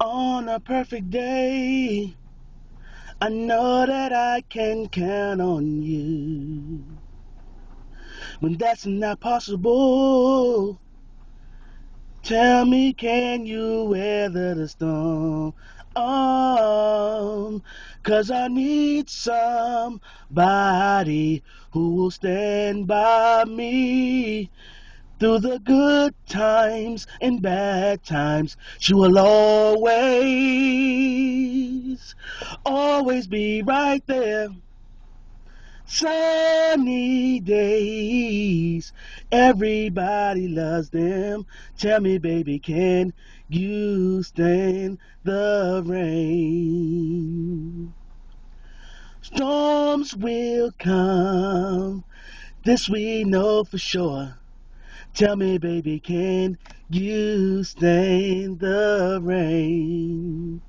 On a perfect day, I know that I can count on you. When that's not possible, tell me, can you weather the storm? 'Cause I need somebody who will stand by me through the good times and bad times. She will always be right there. Sunny days, everybody loves them. Tell me, baby, can you stand the rain? Storms will come, this we know for sure. Tell me, baby, can you stand the rain?